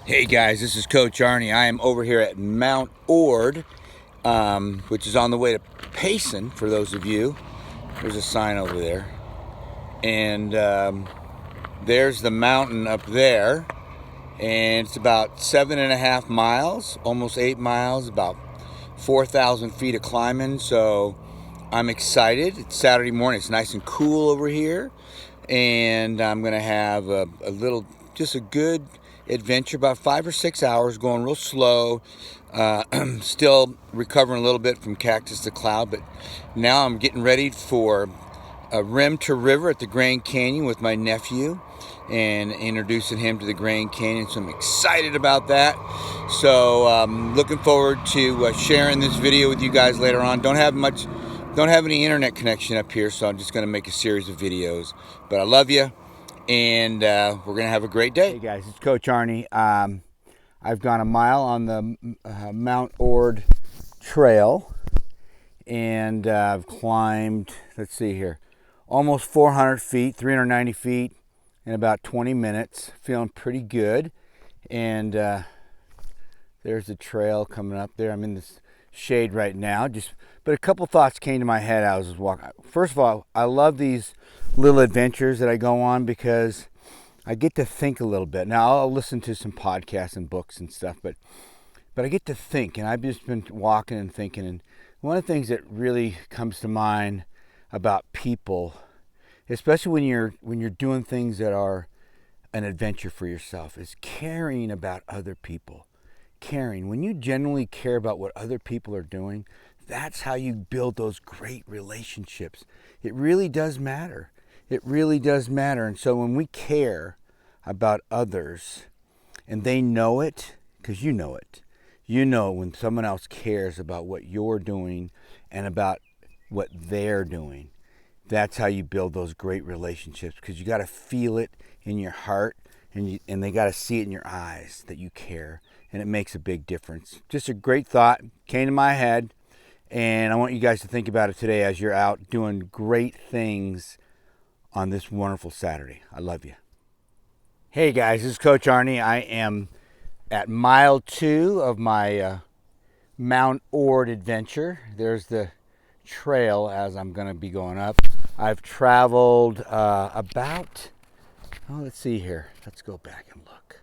Hey guys, this is Coach Arnie. I am over here at Mount Ord, which is on the way to Payson, for those of you. There's a sign over there. And there's the mountain up there. And it's about 7.5 miles, almost 8 miles, about 4,000 feet of climbing. So I'm excited. It's Saturday morning. It's nice and cool over here. And I'm going to have a good adventure, about 5 or 6 hours, going real slow. Still recovering a little bit from cactus to cloud, but now I'm getting ready for a rim to river at the Grand Canyon with my nephew and introducing him to the Grand Canyon. So I'm excited about that. So looking forward to sharing this video with you guys later on. Don't have any internet connection up here, so I'm just going to make a series of videos. But I love you, and we're going to have a great day. Hey guys, it's Coach Arnie. I've gone a mile on the Mount Ord trail, and I've climbed, let's see here, almost 400 feet, 390 feet in about 20 minutes. Feeling pretty good. And there's the trail coming up there. I'm in this shade right now. But a couple thoughts came to my head as I was walking. First of all, I love these little adventures that I go on because I get to think a little bit. Now, I'll listen to some podcasts and books and stuff, but I get to think, and I've just been walking and thinking. And one of the things that really comes to mind about people, especially when you're doing things that are an adventure for yourself, is caring about other people. Caring. When you genuinely care about what other people are doing, that's how you build those great relationships. It really does matter. It really does matter. And so when we care about others and they know it, because you know it, you know when someone else cares about what you're doing and about what they're doing, that's how you build those great relationships, because you got to feel it in your heart, and they got to see it in your eyes that you care, and it makes a big difference. Just a great thought came to my head, and I want you guys to think about it today as you're out doing great things on this wonderful Saturday. I love you. Hey guys, this is Coach Arnie. I am at mile 2 of my Mount Ord adventure. There's the trail as I'm going to be going up. I've traveled let's see here. Let's go back and look.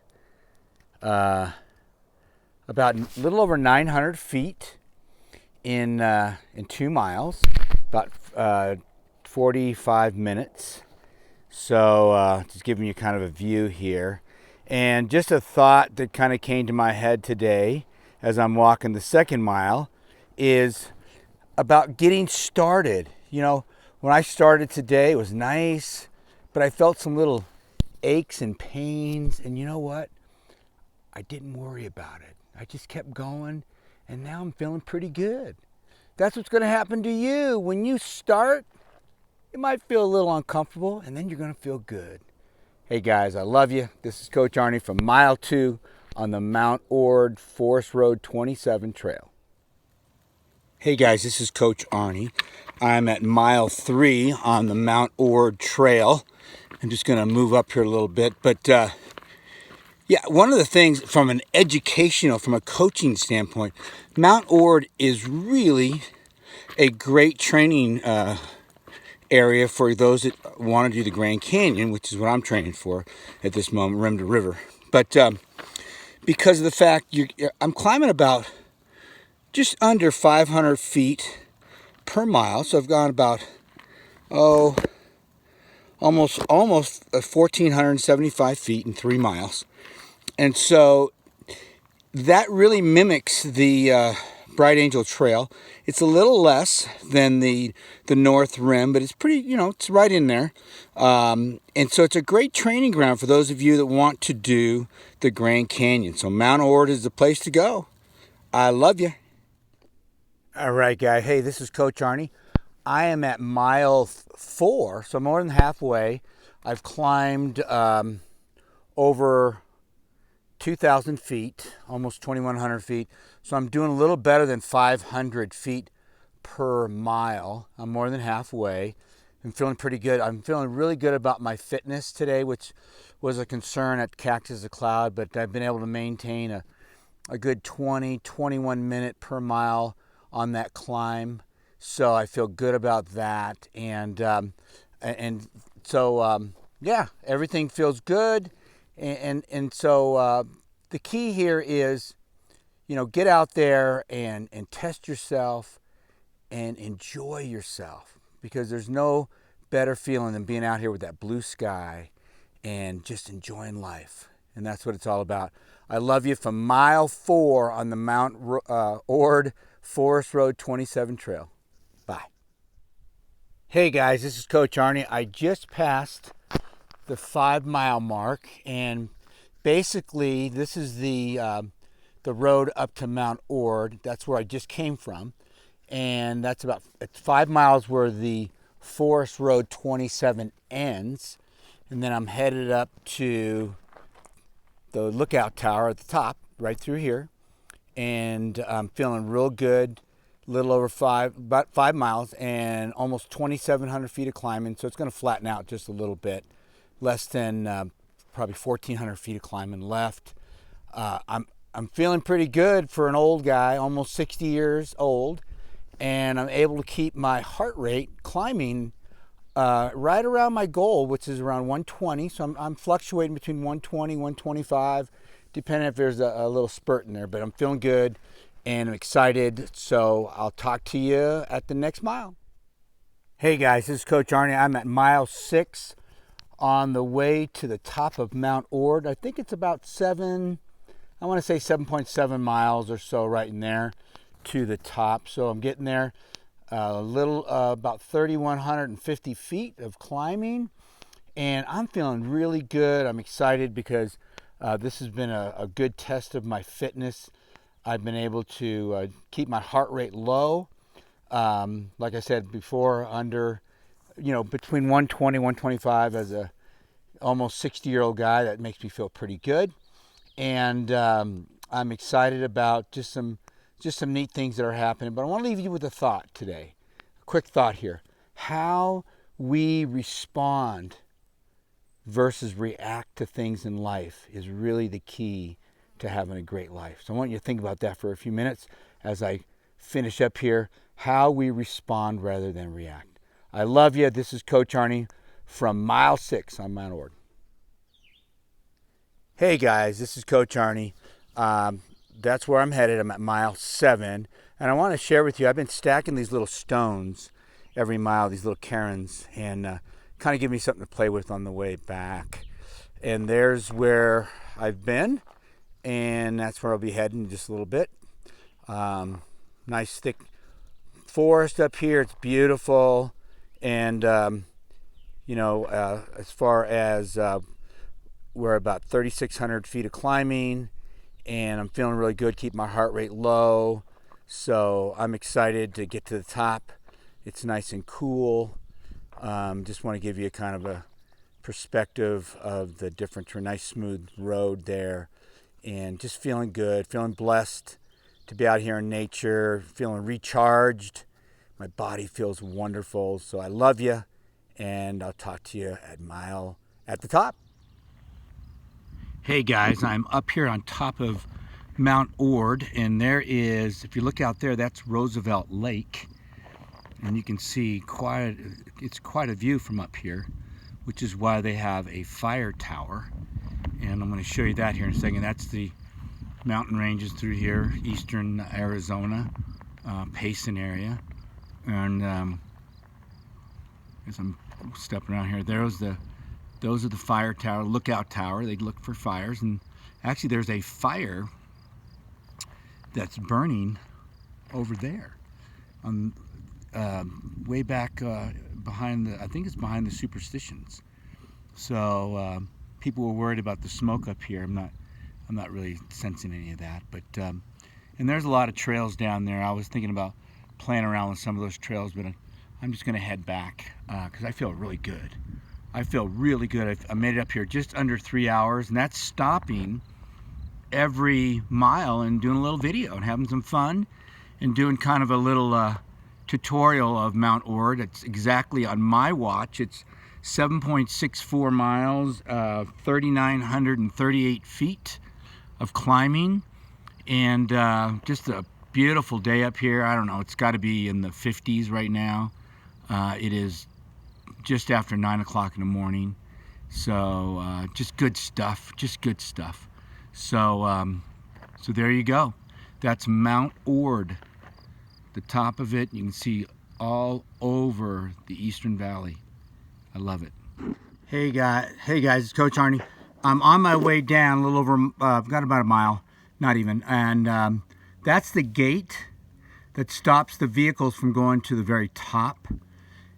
About a little over 900 feet in 2 miles, about 45 minutes. So just giving you kind of a view here. And just a thought that kind of came to my head today as I'm walking the second mile is about getting started. You know, when I started today, it was nice, but I felt some little aches and pains, and you know what? I didn't worry about it. I just kept going, and now I'm feeling pretty good. That's what's going to happen to you. When you start, it might feel a little uncomfortable, and then you're going to feel good. Hey guys, I love you. This is Coach Arnie from mile 2 on the Mount Ord Forest Road 27 trail. Hey guys, this is Coach Arnie. I'm at mile 3 on the Mount Ord trail. I'm just going to move up here a little bit, but one of the things from a coaching standpoint, Mount Ord is really a great training area for those that want to do the Grand Canyon, which is what I'm training for at this moment, rim to river. But because of the fact I'm climbing about just under 500 feet per mile, so I've gone about almost 1,475 feet in 3 miles. And so that really mimics the Bright Angel Trail. It's a little less than the North Rim, but it's pretty, it's right in there. And so it's a great training ground for those of you that want to do the Grand Canyon. So Mount Ord is the place to go. I love you. All right, guys. Hey, this is Coach Arnie. I am at mile 4, so more than halfway. I've climbed over 2,000 feet, almost 2,100 feet. So I'm doing a little better than 500 feet per mile. I'm more than halfway. I'm feeling pretty good. I'm feeling really good about my fitness today, which was a concern at Cactus the Cloud, but I've been able to maintain a good 21 minute per mile on that climb. So I feel good about that. And so yeah, everything feels good. And so the key here is, get out there and test yourself and enjoy yourself, because there's no better feeling than being out here with that blue sky and just enjoying life. And that's what it's all about. I love you from mile 4 on the Mount Ord Forest Road 27 trail. Bye. Hey guys, this is Coach Arnie. I just passed the 5-mile mark, and basically this is the road up to Mount Ord. That's where I just came from. And it's 5 miles where the Forest Road 27 ends. And then I'm headed up to the lookout tower at the top, right through here. And I'm feeling real good. A little over about 5 miles and almost 2,700 feet of climbing. So it's going to flatten out just a little bit. Less than probably 1,400 feet of climbing left. I'm feeling pretty good for an old guy, almost 60 years old. And I'm able to keep my heart rate climbing right around my goal, which is around 120. So I'm fluctuating between 120, 125, depending if there's a little spurt in there. But I'm feeling good and I'm excited. So I'll talk to you at the next mile. Hey guys, this is Coach Arnie. I'm at mile 6 on the way to the top of Mount Ord. I think it's about 7.7 miles or so right in there to the top. So I'm getting there. About 3,150 feet of climbing, and I'm feeling really good. I'm excited because this has been a good test of my fitness. I've been able to keep my heart rate low. Like I said before, under, between 120, 125 as a almost 60-year-old guy. That makes me feel pretty good. And I'm excited about just some neat things that are happening. But I want to leave you with a thought today. A quick thought here. How we respond versus react to things in life is really the key to having a great life. So I want you to think about that for a few minutes as I finish up here. How we respond rather than react. I love you. This is Coach Arnie from mile 6 on Mount Ord. Hey guys, this is Coach Arnie. That's where I'm headed. I'm at mile 7, and I want to share with you, I've been stacking these little stones every mile, these little cairns, and kind of give me something to play with on the way back. And there's where I've been, and that's where I'll be heading in just a little bit. Nice thick forest up here. It's beautiful. And as far as we're about 3,600 feet of climbing, and I'm feeling really good, keep my heart rate low. So I'm excited to get to the top. It's nice and cool. Just want to give you kind of a perspective of the difference. A nice smooth road there, and just feeling good, feeling blessed to be out here in nature, feeling recharged. My body feels wonderful. So I love you, and I'll talk to you at the top. Hey guys, I'm up here on top of Mount Ord, and there is, if you look out there, that's Roosevelt Lake, and you can see it's quite a view from up here, which is why they have a fire tower. And I'm going to show you that here in a second. That's the mountain ranges through here, eastern Arizona, Payson area. And as I'm stepping around here, those are the fire tower, lookout tower. They look for fires, and actually there's a fire that's burning over there, on way back behind I think it's behind the Superstitions. So people were worried about the smoke up here. I'm not really sensing any of that, but and there's a lot of trails down there. I was thinking about playing around with some of those trails, but I'm just going to head back because I feel really good. I feel really good. I made it up here just under 3 hours, and that's stopping every mile and doing a little video and having some fun and doing kind of a little tutorial of Mount Ord. It's exactly on my watch. It's 7.64 miles, 3,938 feet of climbing, and just a beautiful day up here. I don't know, it's got to be in the 50s right now. It is just after 9 o'clock in the morning, so just good stuff, so so there you go. That's Mount Ord. The top of it, you can see all over the Eastern Valley. I love it. Hey guys, it's Coach Arnie. I'm on my way down a little over, I've got about a mile, not even, and that's the gate that stops the vehicles from going to the very top.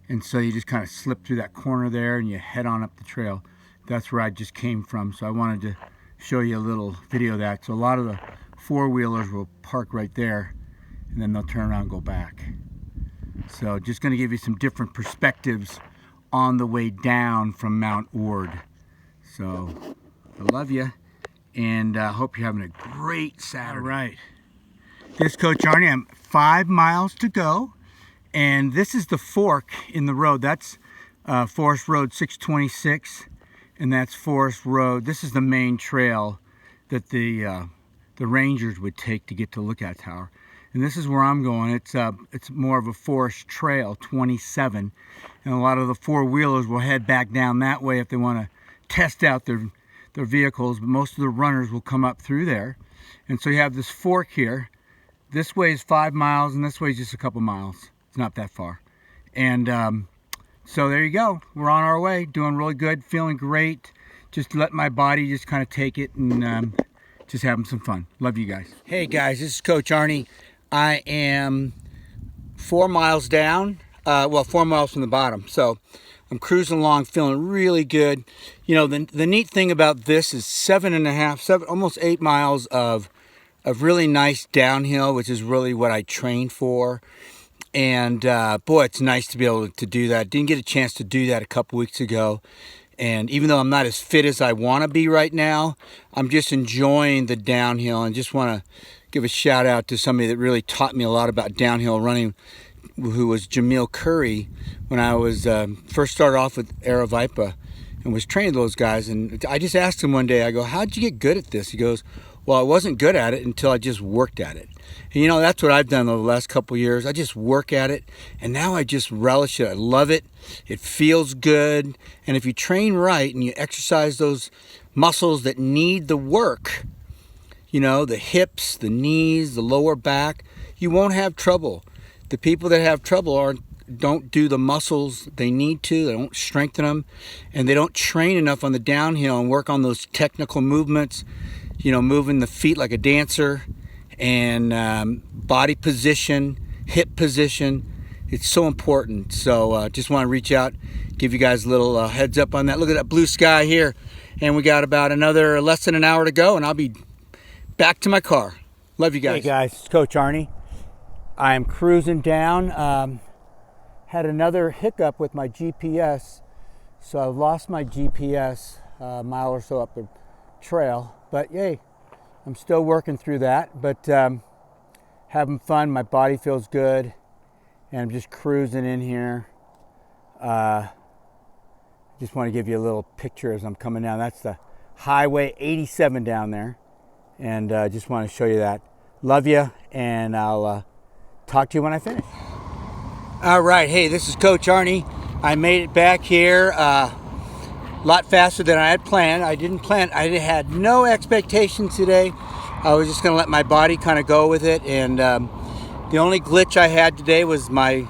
And so you just kind of slip through that corner there and you head on up the trail. That's where I just came from, so I wanted to show you a little video of that. So a lot of the four-wheelers will park right there, and then they'll turn around and go back. So just going to give you some different perspectives on the way down from Mount Ord. So I love you, and hope you're having a great Saturday. All right, this is Coach Arnie. I'm 5 miles to go, and this is the fork in the road. That's Forest Road 626, and that's Forest Road. This is the main trail that the rangers would take to get to Lookout Tower. And this is where I'm going. It's more of a forest trail, 27. And a lot of the four-wheelers will head back down that way if they want to test out their vehicles. But most of the runners will come up through there. And so you have this fork here. This way is 5 miles, and this way is just a couple miles. It's not that far. And so there you go. We're on our way, doing really good, feeling great. Just let my body just kind of take it and just having some fun. Love you guys. Hey guys, this is Coach Arnie. I am 4 miles down, well, 4 miles from the bottom. So I'm cruising along, feeling really good. You know, the neat thing about this is 7.5, almost 8 miles of really nice downhill, which is really what I trained for. And boy, it's nice to be able to do that. Didn't get a chance to do that a couple weeks ago. And even though I'm not as fit as I want to be right now, I'm just enjoying the downhill, and just want to give a shout out to somebody that really taught me a lot about downhill running, who was Jamil Curry, when I was first started off with Aravaipa and was training those guys. And I just asked him one day, I go, how'd you get good at this? He goes, well, I wasn't good at it until I just worked at it. And you know, that's what I've done over the last couple of years. I just work at it, and now I just relish it. I love it. It feels good. And if you train right and you exercise those muscles that need the work, you know, the hips, the knees, the lower back, you won't have trouble. The people that have trouble don't do the muscles they need to. They don't strengthen them, and they don't train enough on the downhill and work on those technical movements, you know, moving the feet like a dancer, and body position, hip position. It's so important. So just want to reach out, give you guys a little heads up on that. Look at that blue sky here, and we got about another less than an hour to go, and I'll be back to my car. Love you guys. Hey guys, it's Coach Arnie. I'm cruising down. Had another hiccup with my GPS, so I've lost my GPS a mile or so up the trail. But yay, I'm still working through that, but having fun. My body feels good, and I'm just cruising in here. Just want to give you a little picture as I'm coming down. That's the Highway 87 down there, and just want to show you that. Love you, and I'll talk to you when I finish. All right, hey, this is Coach Arnie. I made it back here a lot faster than I had planned. I had no expectations today. I was just going to let my body kind of go with it, and the only glitch I had today was my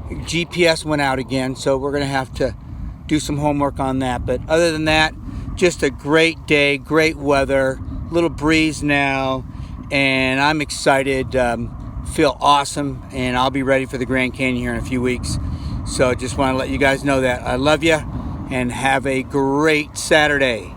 GPS went out again, so we're going to have to do some homework on that. But other than that, just a great day, great weather, little breeze now, and I'm excited. Feel awesome, and I'll be ready for the Grand Canyon here in a few weeks. So just want to let you guys know that I love you, and have a great Saturday.